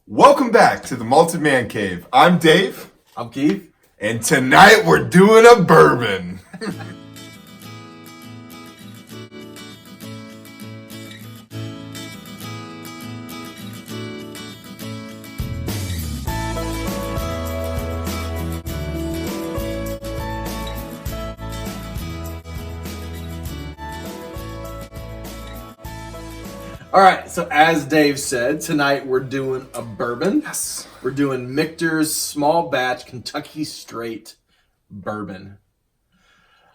Welcome back to the Malted Man Cave. I'm Dave. I'm Keith. And tonight we're doing a bourbon. All right, so as Dave said, tonight we're doing a bourbon. Yes. We're doing Michter's small batch Kentucky straight bourbon.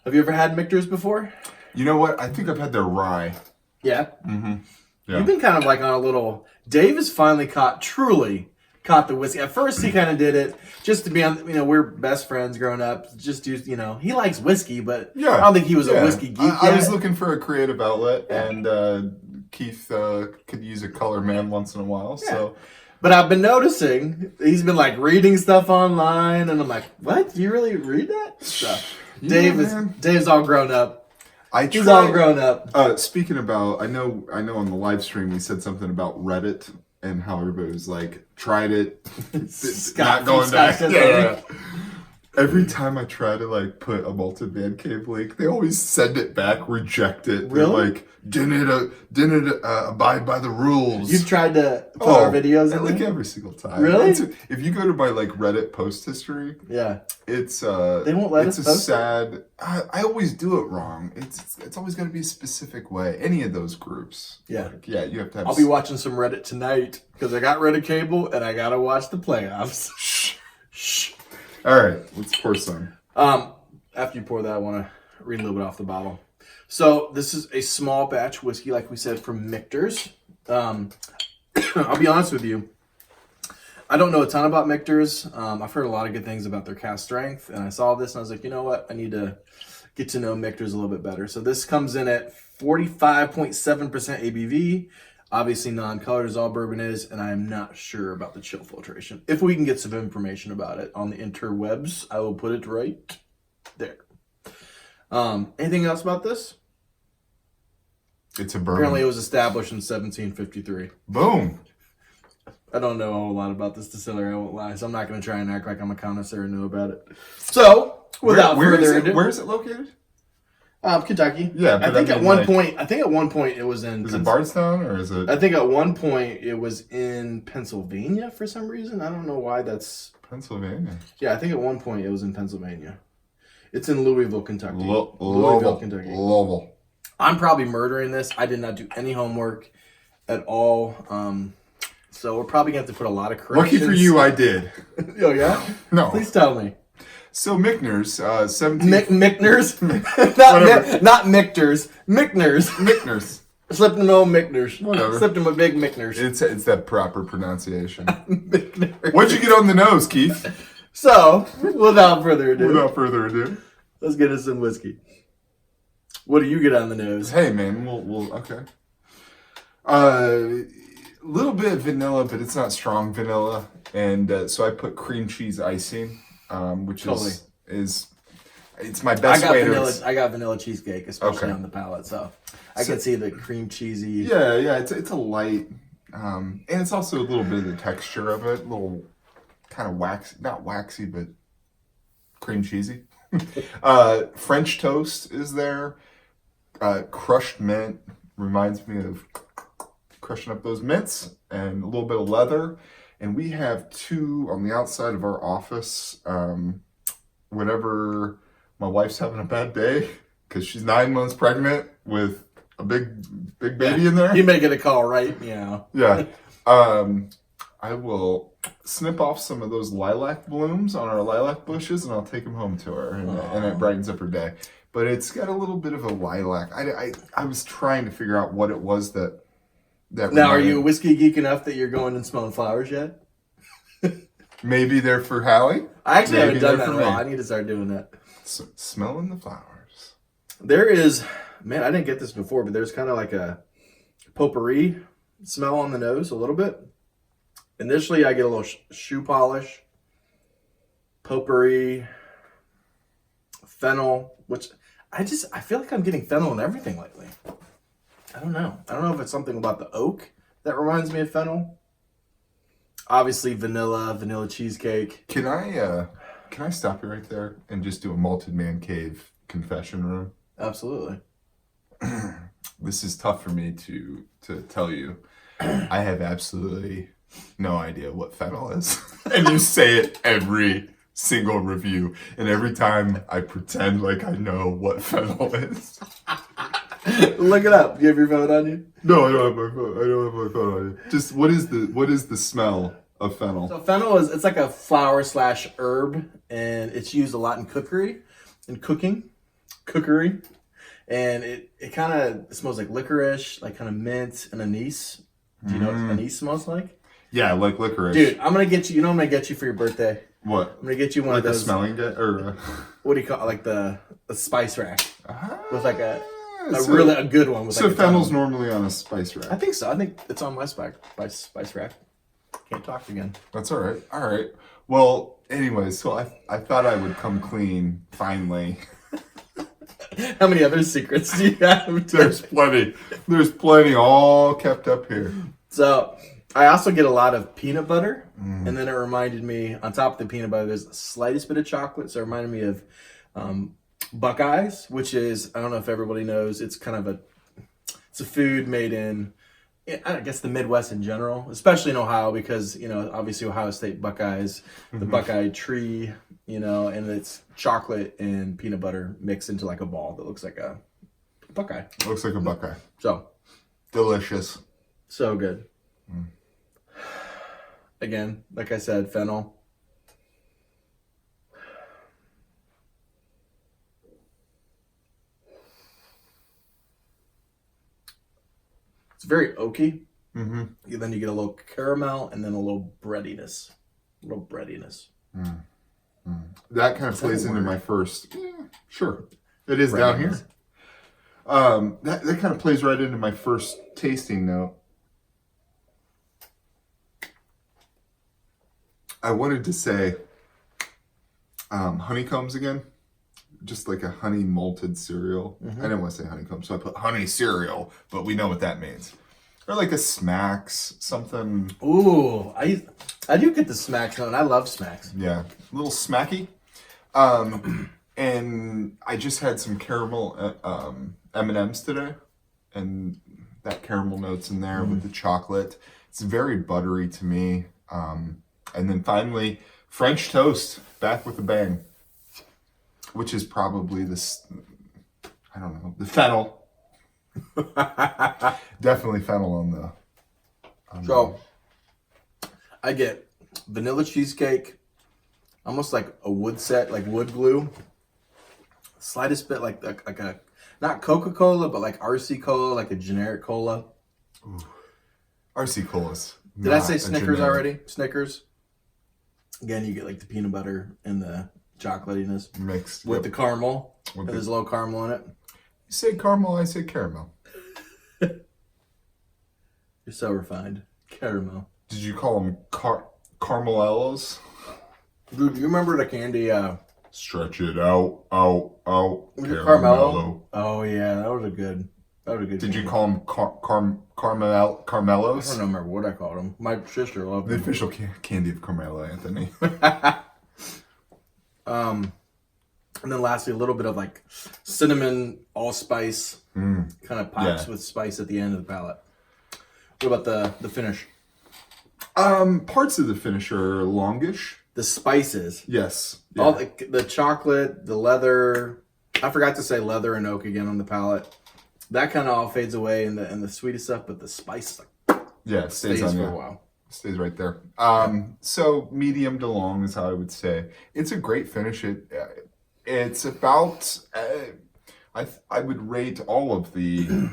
Have you ever had Michter's before? You know what? I think I've had their rye. Yeah? Mm-hmm. Yeah. You've been kind of like on a little... Dave has finally truly caught the whiskey. At first, he kind of did it just to be on... we're best friends growing up. Just to, he likes whiskey, but I don't think he was a whiskey geek I was looking for a creative outlet, and Keith could use a color man once in a while, so... But I've been noticing he's been like reading stuff online, and I'm like, "What? Do you really read that stuff?" Dave's all grown up. He's all grown up. Speaking about, I know on the live stream we said something about Reddit and how everybody was like, tried it, not going back. Yeah. Every time I try to like put a Malted Man Cave link, they always send it back, reject it. Really? They're like, didn't abide by the rules. You've tried to put our videos in like every single time. Really? If you go to my like Reddit post history, it's they won't let us a post sad. I always do it wrong. It's always got to be a specific way. Any of those groups. Yeah. You have to have. I'll be watching some Reddit tonight because I got Reddit cable and I gotta watch the playoffs. Shh. All right, let's pour some. After you pour that, I want to read a little bit off the bottle. So this is a small batch whiskey, like we said, from Michter's. I'll be honest with you. I don't know a ton about Michter's. I've heard a lot of good things about their cask strength, and I saw this and I was like, you know what? I need to get to know Michter's a little bit better. So this comes in at 45.7% ABV. Obviously non-colored as all bourbon is, and I am not sure about the chill filtration. If we can get some information about it on the interwebs, I will put it right there. Anything else about this? It's a bourbon. Apparently it was established in 1753. Boom. I don't know a whole lot about this distillery, I won't lie, so I'm not going to try and act like I'm a connoisseur and know about it. So, without further ado... Where is it located? Kentucky. Yeah, but I think at one point it was in... Is it Bardstown or is it... I think at one point it was in Pennsylvania for some reason. I don't know why that's... Pennsylvania. Yeah, I think at one point it was in Pennsylvania. It's in Louisville, Kentucky. Louisville, Kentucky. Louisville. I'm probably murdering this. I did not do any homework at all. So we're probably going to have to put a lot of corrections. Lucky for you, I did. Oh, yeah? No. Please tell me. So Michter's, 17... Michter's? not Michter's. Michter's. Slipped him old Michter's. Whatever. Slipped him a big Michter's. It's that proper pronunciation. Michter's. What'd you get on the nose, Keith? So, without further ado, let's get into some whiskey. What do you get on the nose? Hey, man, we'll okay. Little bit of vanilla, but it's not strong vanilla. And so I put cream cheese icing, which is it's my best way to... I got vanilla cheesecake, especially on the palate, so I can see the cream cheesy... Yeah, it's a light, and it's also a little bit of the texture of it, a little kind of waxy, not waxy, but cream cheesy. French toast is there. Crushed mint reminds me of crushing up those mints, and a little bit of leather. And we have two on the outside of our office. Whenever my wife's having a bad day, because she's 9 months pregnant with a big baby in there. You may get a call, right? Yeah. Yeah. I will snip off some of those lilac blooms on our lilac bushes, and I'll take them home to her, and it brightens up her day. But it's got a little bit of a lilac. I was trying to figure out what it was that now, are you a whiskey geek enough that you're going and smelling flowers yet? Maybe they're for Hallie. I actually haven't done that in a while. I need to start doing that. Smelling the flowers. There is, man, I didn't get this before, but there's kind of like a potpourri smell on the nose a little bit. Initially, I get a little shoe polish, potpourri, fennel, which I feel like I'm getting fennel in everything lately. I don't know. I don't know if it's something about the oak that reminds me of fennel. Obviously, vanilla cheesecake. Can I stop you right there and just do a malted man cave confession room? Absolutely. This is tough for me to tell you. I have absolutely no idea what Fennel is. And you say it every single review. And every time I pretend like I know what Fennel is. Look it up. You have your phone on you? No, I don't have my phone. I don't have my phone on you. Just what is the smell of Fennel? So fennel it's like a flower / herb, and it's used a lot in cookery, and it kind of smells like licorice, like kind of mint and anise. Do you know what anise smells like? Yeah, like licorice. Dude, I'm gonna get you. You know what I'm gonna get you for your birthday? What? I'm gonna get you one like of those. A smelling guy or what do you call it? Like the spice rack with like a good one. With so like Fennel's normally on a spice rack. I think so. I think it's on my spice rack. Can't talk again. That's all right. All right. Well, anyways, so I thought I would come clean finally. How many other secrets do you have? There's plenty. There's plenty all kept up here. So I also get a lot of peanut butter, and then it reminded me, on top of the peanut butter, there's the slightest bit of chocolate, so it reminded me of Buckeyes, which is, I don't know if everybody knows, it's kind of it's a food made in, I guess, the Midwest in general, especially in Ohio, because, obviously Ohio State Buckeyes, the Buckeye tree, and it's chocolate and peanut butter mixed into like a ball that looks like a Buckeye. Looks like a Buckeye. So delicious. So good. Again, like I said, Fennel. It's very oaky. Mm-hmm. Then you get a little caramel and then a little breadiness. That kind of plays into my first. Yeah, sure. It is down here. That kind of plays right into my first tasting note. I wanted to say honeycombs again. Just like a honey malted cereal. I didn't want to say honeycomb, so I put honey cereal, but we know what that means. Or like a Smacks, something. Ooh, I do get the Smacks though, and I love Smacks. Yeah, a little smacky. And I just had some caramel M&Ms today, and that caramel note's in there with the chocolate. It's very buttery to me. And then finally, French toast, back with a bang. Which is probably this, I don't know, the Fennel. Definitely Fennel on the. So, I get vanilla cheesecake, almost like a wood glue. Slightest bit like a, not Coca-Cola, but like RC Cola, like a generic cola. Ooh. RC Colas. Did I say Snickers already? Snickers. Again, you get like the peanut butter and the chocolatiness mixed with the caramel. There's a little caramel in it. You say caramel, I say caramel. You're so refined. Caramel. Did you call them caramellos? Dude, do you remember the candy? Stretch it out. Caramello. Oh yeah, that was a good. Did candy. you call them caramellos? I don't remember what I called them. My sister loved them. The official candy of Carmelo, Anthony. And then lastly, a little bit of like cinnamon allspice, kind of pops with spice at the end of the palate. What about the finish? Parts of the finish are longish. The spices. Yes. Yeah. All the chocolate, the leather. I forgot to say leather and oak again on the palate. That kind of all fades away in the sweetest stuff, but the spice stays on for you. a while. Stays right there. So medium to long is how I would say. It's a great finish. It's about. I would rate all of the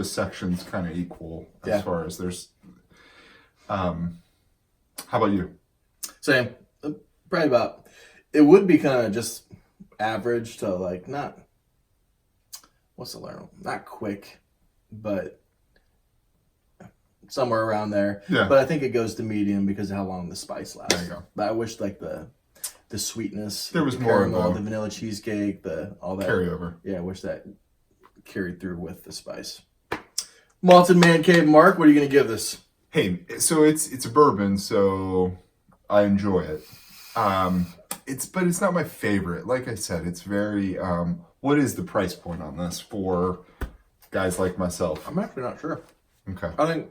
sections kind of equal as far as there's. How about you? Same. Probably about. It would be kind of just average to like not. What's the learn? Not quick, but somewhere around there. Yeah. But I think it goes to medium because of how long the spice lasts. There you go. But I wish like the sweetness. There was the more caramel, of the vanilla cheesecake, all that carryover. Yeah, I wish that carried through with the spice. Malted Man Cave, Mark, what are you going to give this? Hey, so it's a bourbon, so I enjoy it. But it's not my favorite. Like I said, it's very. What is the price point on this for guys like myself? I'm actually not sure. Okay. I think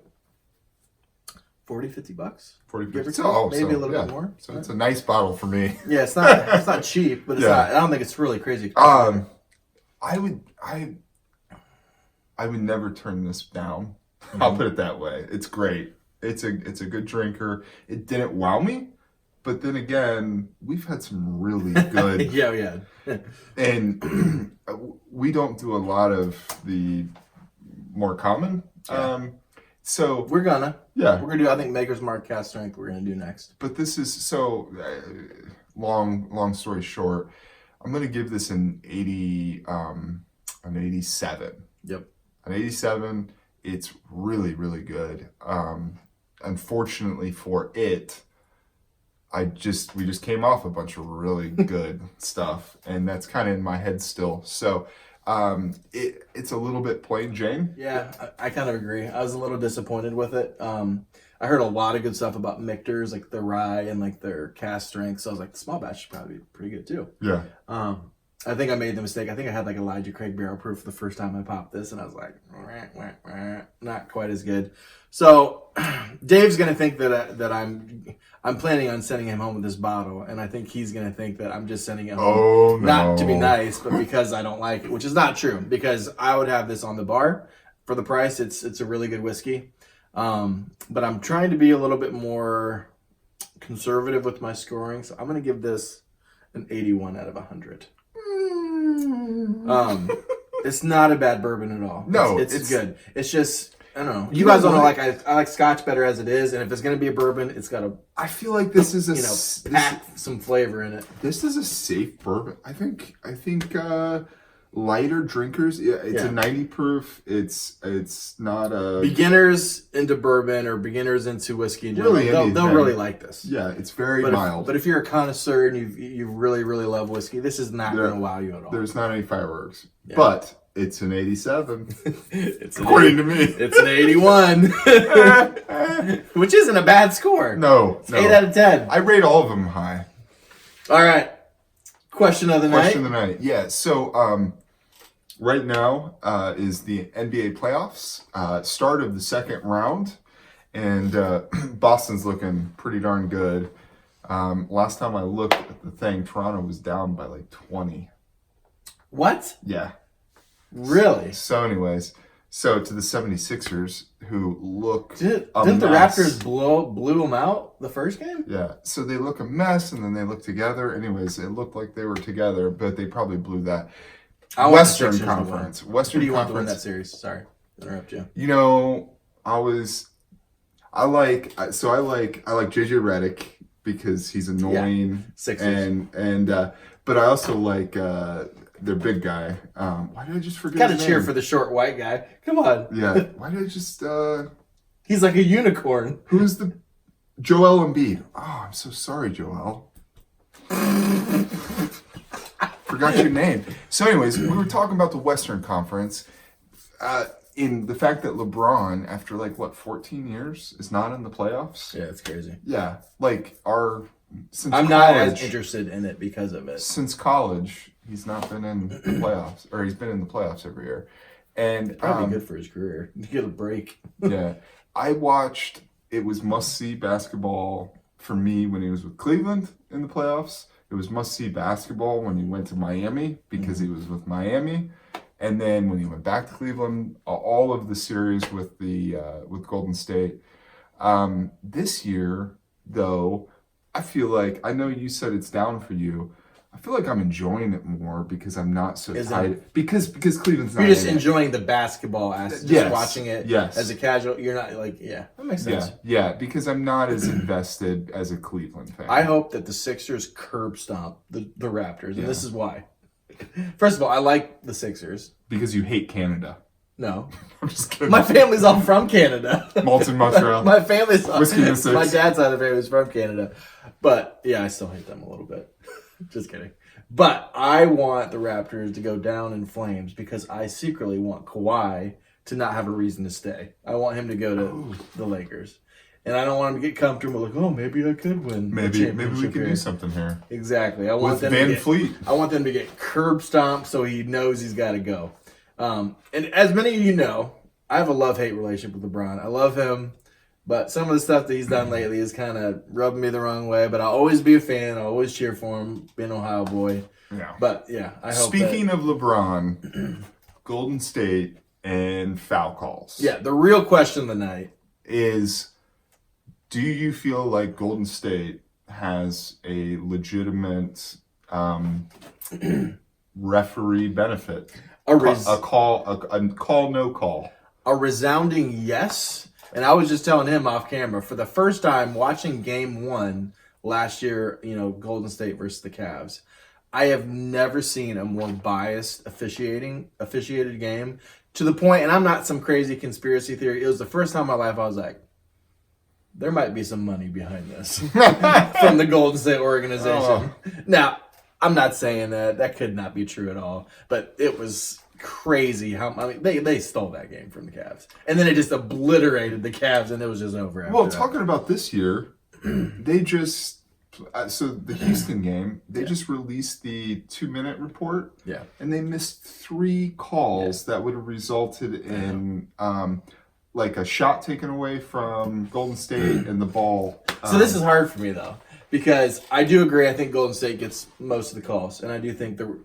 $40-$50. 40, Give or 50. take, Oh, maybe so, a little yeah. bit more. So it's a nice bottle for me. Yeah, it's not cheap, but it's Yeah. not. I don't think it's really crazy. I would never turn this down. I'll put it that way. It's great. It's a good drinker. It didn't wow me, but then again, we've had some really good. yeah. And we don't do a lot of the more common. So We're gonna yeah, do. I think Maker's Mark cast strength. We're gonna do next. but this is so long story short. I'm gonna give this an 87. Yep. An 87. It's really good. Unfortunately for it, we just came off a bunch of really good stuff, and that's kind of in my head still. So it's a little bit plain Jane. Yeah, I kind of agree. I was a little disappointed with it. I heard a lot of good stuff about Michter's, like the rye and like their cast strength. So I was like, the small batch should probably be pretty good too. Yeah. I think I made the mistake. I think I had like Elijah Craig barrel proof the first time I popped this, and I was like, not quite as good. So Dave's gonna think that I'm planning on sending him home with this bottle, and I think he's gonna think that I'm just sending it home not to be nice, but because I don't like it, which is not true. Because I would have this on the bar for the price. It's a really good whiskey, but I'm trying to be a little bit more conservative with my scoring, so I'm gonna give this an 81 out of 100. It's not a bad bourbon at all. No, it's good. It's just, I don't know. You You guys know don't know, what? like I like Scotch better as it is, and if it's gonna be a bourbon, it's got to I feel like this is pack some flavor in it. this is a safe bourbon. I think lighter drinkers. Yeah, it's a 90 proof. It's not a Beginners into bourbon or beginners into whiskey in general, Really they'll anything. really like this. Yeah, it's very But mild. but if you're a connoisseur and you really love whiskey, this is not gonna wow you at all. There's not any fireworks, Yeah. but it's an 87 It's an according to me. It's an 81, which isn't a bad score. No, 8 out of 10. I rate all of them high. All right. Question of the Question night. of the night. Yeah. So right now is the NBA playoffs. Start of the second round, and Boston's looking pretty darn good. Last time I looked at the thing, Toronto was down by like 20. What? Yeah. Really? So anyways, to the 76ers who look Didn't a the mess. Raptors blew them out the first game? Yeah, so they look a mess, and then they look together. Anyways, it looked like they were together, but they probably blew that. I want the Western Sixers to win. Conference. Who Western do you want to win that Conference. series? Sorry, interrupt you. You know, I like JJ Redick because he's annoying. Sixers. But I also like their big guy. Why did I just forget? Gotta his cheer name? for the short white guy. Come on. Yeah. Why did I just? He's like a unicorn. Who's the Joel Embiid? Oh, I'm so sorry, Joel. Forgot your name. So, anyways, we were talking about the Western Conference. In the fact that LeBron, after 14 years, is not in the playoffs. Yeah, it's crazy. Yeah, since I'm college, not as interested in it because of it. Since college, he's not been in the playoffs, or he's been in the playoffs every year, and Probably good for his career to get a break. yeah, I watched. It was must-see basketball for me when he was with Cleveland in the playoffs. It was must-see basketball when he went to Miami because he was with Miami. And then when he went back to Cleveland, all of the series with with Golden State. This year, though, I feel like, I know you said it's down for you. I feel like I'm enjoying it more because I'm not so tight. Because Cleveland's not. You're just in it. enjoying the basketball aspect, just Yes, watching it yes. as a casual. You're not that makes sense. Yeah, because I'm not as invested as a Cleveland fan. I hope that the Sixers curb stomp the Raptors, and this is why. First of all, I like the Sixers. Because you hate Canada. No. I'm just kidding. My family's all from Canada. Malton mozzarella. My family's all, Whiskey and six. my dad's side of the family is from Canada. But yeah, I still hate them a little bit. Just kidding. But I want the Raptors to go down in flames because I secretly want Kawhi to not have a reason to stay. I want him to go to the Lakers. And I don't want them to get comfortable, like, oh, maybe I could win. Maybe we can do something here. Exactly. I want With them Van Fleet. I want them to get curb stomped so he knows he's got to go. And as many of you know, I have a love-hate relationship with LeBron. I love him, but some of the stuff that he's done lately is kind of rubbing me the wrong way. But I'll always be a fan. I'll always cheer for him. Being an Ohio boy. Yeah. But yeah, I hope. Speaking of LeBron, Golden State and foul calls. Yeah, the real question of the night is, do you feel like Golden State has a legitimate referee benefit? A call, no call. A resounding yes. And I was just telling him off camera, for the first time watching game 1 last year, Golden State versus the Cavs, I have never seen a more biased officiated game, to the point, and I'm not some crazy conspiracy theory, it was the first time in my life I was like, there might be some money behind this from the Golden State organization. Now, I'm not saying that could not be true at all, but it was crazy they stole that game from the Cavs, and then it just obliterated the Cavs, and it was just over. Well, talking about this year, they just so the Houston game, they just released the 2-minute report, and they missed 3 calls that would have resulted in like a shot taken away from Golden State and the ball. So this is hard for me though, because I do agree. I think Golden State gets most of the calls, and I do think the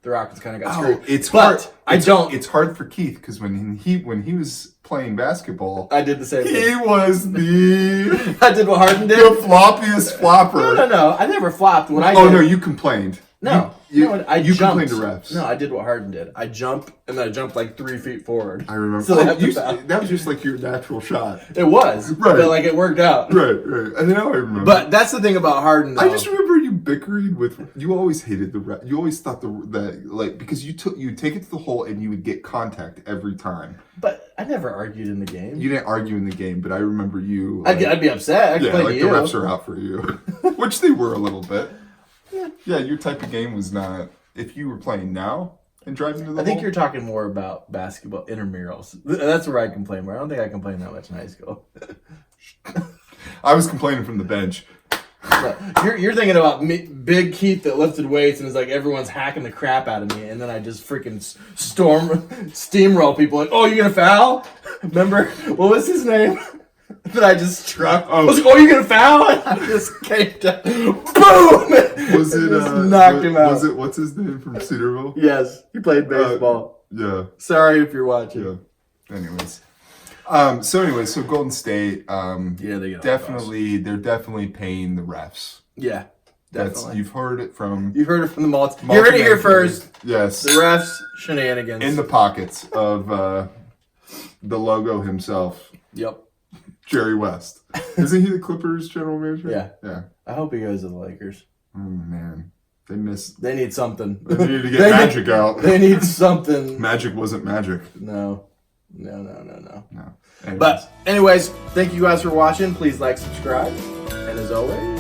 Rockets kind of got screwed. It's hard. It's hard for Keith because when he was playing basketball, I did the same thing. He was I did what Harden did. The floppiest flopper. No. I never flopped. When I did. No, you complained. No, you jumped. Complained to refs. No, I did what Harden did. I jumped, and then I jumped like 3 feet forward. I remember. So that was just like your natural shot. It was. Right. But like it worked out. Right. I know I remember. But that's the thing about Harden, though. I just remember you bickering with. You always hated the ref. You always thought that because you would take it to the hole and you would get contact every time. But I never argued in the game. You didn't argue in the game, but I remember you. I'd be upset. The refs are out for you, which they were a little bit. Yeah, your type of game was not. If you were playing now and driving to the I think you're talking more about basketball intramurals. That's where I complain more. I don't think I complained that much in high school. I was complaining from the bench. You're thinking about Big Keith that lifted weights and is like, everyone's hacking the crap out of me, and then I just freaking steamroll people like, oh, you're gonna foul? Remember what was his name? That I just struck. I was like, oh, you're gonna foul? And I just came down. Boom! Was it knocked him out? Was it what's his name from Cedarville? Yes, he played baseball. Yeah. Sorry if you're watching. Yeah. Anyways. So Golden State, they get they're definitely paying the refs. Yeah. Definitely. You've heard it from the multi. You heard it here first. Yes. The refs shenanigans in the pockets of the logo himself. Yep. Jerry West. Isn't he the Clippers general manager? Yeah. I hope he goes to the Lakers. Oh man. They need something. They needed to get Magic out. They need something. Magic wasn't magic. No. Anyways. But anyways, thank you guys for watching. Please like, subscribe. And as always,